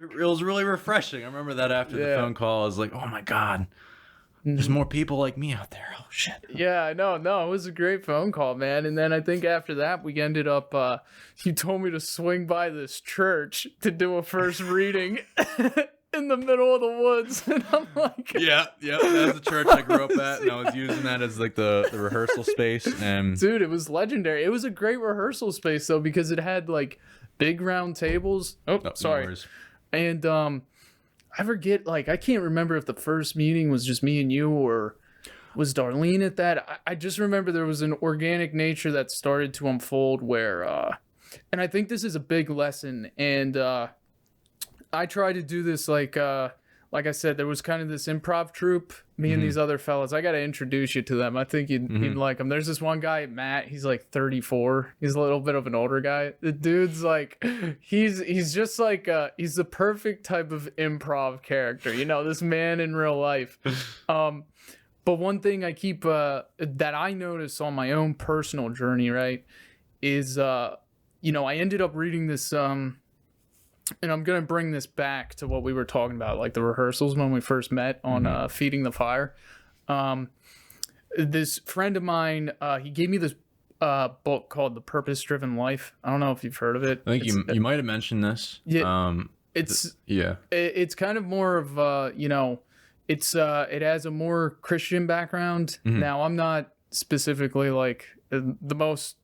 It was really refreshing. I remember that after the phone call, I was like, oh my God, there's more people like me out there. Oh shit. Yeah, I know. No, it was a great phone call, man. And then I think after that, we ended up, you told me to swing by this church to do a first reading in the middle of the woods. And I'm like, yeah, that's the church I grew up at. And I was using that as like the rehearsal space. And dude, it was legendary. It was a great rehearsal space though, because it had like big round tables. Oh, sorry. No, and I forget, like, I can't remember if the first meeting was just me and you or was Darlene at that. I just remember there was an organic nature that started to unfold where, and I think this is a big lesson. And I try to do this like I said, there was kind of this improv troupe, me and these other fellas. I got to introduce you to them. I think you'd like them. There's this one guy, Matt. He's like 34. He's a little bit of an older guy. The dude's like, he's just like, he's the perfect type of improv character. You know, this man in real life. But one thing I keep, that I notice on my own personal journey, right, is, you know, I ended up reading this, and I'm going to bring this back to what we were talking about, like the rehearsals when we first met on Feeding the Fire. This friend of mine, he gave me this book called The Purpose-Driven Life. I don't know if you've heard of it. I think you might have mentioned this. Yeah. It's kind of more of, you know, it has a more Christian background. Now, I'm not specifically like the most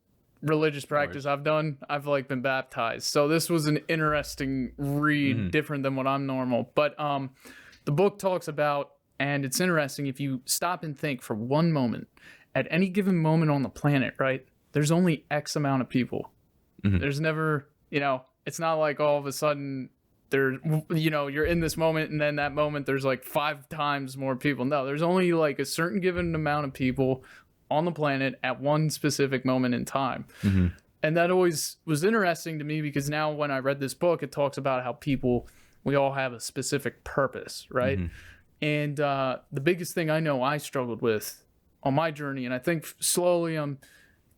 religious practice I've done. I've like been baptized, so this was an interesting read, different than what I'm normal. But the book talks about, and it's interesting if you stop and think for one moment, at any given moment on the planet, right, there's only X amount of people. There's never, you know, it's not like all of a sudden there, you know, you're in this moment and then that moment there's like 5 times more people. No, there's only like a certain given amount of people on the planet at one specific moment in time. And that always was interesting to me, because now when I read this book, it talks about how we all have a specific purpose, right? And the biggest thing I know I struggled with on my journey, and I think slowly I'm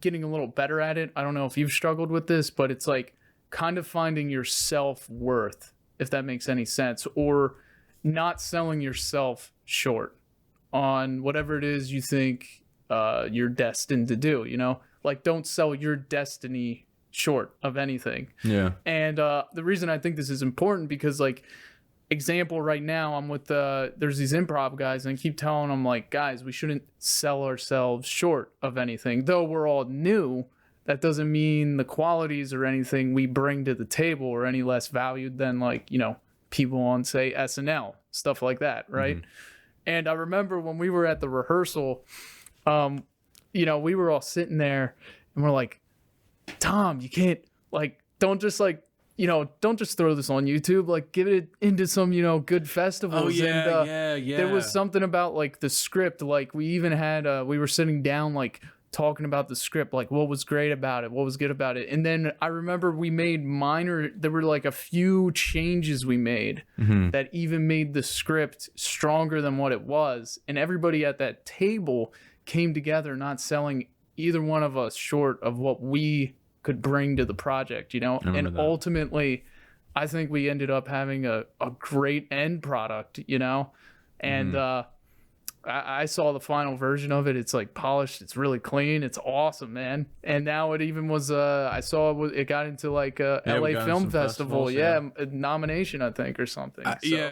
getting a little better at it. I don't know if you've struggled with this, but it's like kind of finding your self-worth, if that makes any sense, or not selling yourself short on whatever it is you think you're destined to do, you know, like don't sell your destiny short of anything. Yeah. And the reason I think this is important, because like, example right now, I'm with there's these improv guys, and I keep telling them like, guys, we shouldn't sell ourselves short of anything. Though we're all new, that doesn't mean the qualities or anything we bring to the table are any less valued than, like, you know, people on, say, SNL, stuff like that, right? And I remember when we were at the rehearsal, you know, we were all sitting there and we're like, Tom, you can't, like, don't just like, you know, don't just throw this on YouTube, like give it into some, you know, good festivals. Oh yeah, and, there was something about like the script, like we even had, we were sitting down, like talking about the script, like what was great about it, what was good about it. And then I remember we made there were like a few changes we made that even made the script stronger than what it was. And everybody at that table came together, not selling either one of us short of what we could bring to the project, you know. And ultimately I think we ended up having a great end product, you know. And I saw the final version of it. It's like polished, it's really clean, it's awesome, man. And now it even was I saw it got into like a LA Film Festival, a nomination, I think, or something. So. Yeah.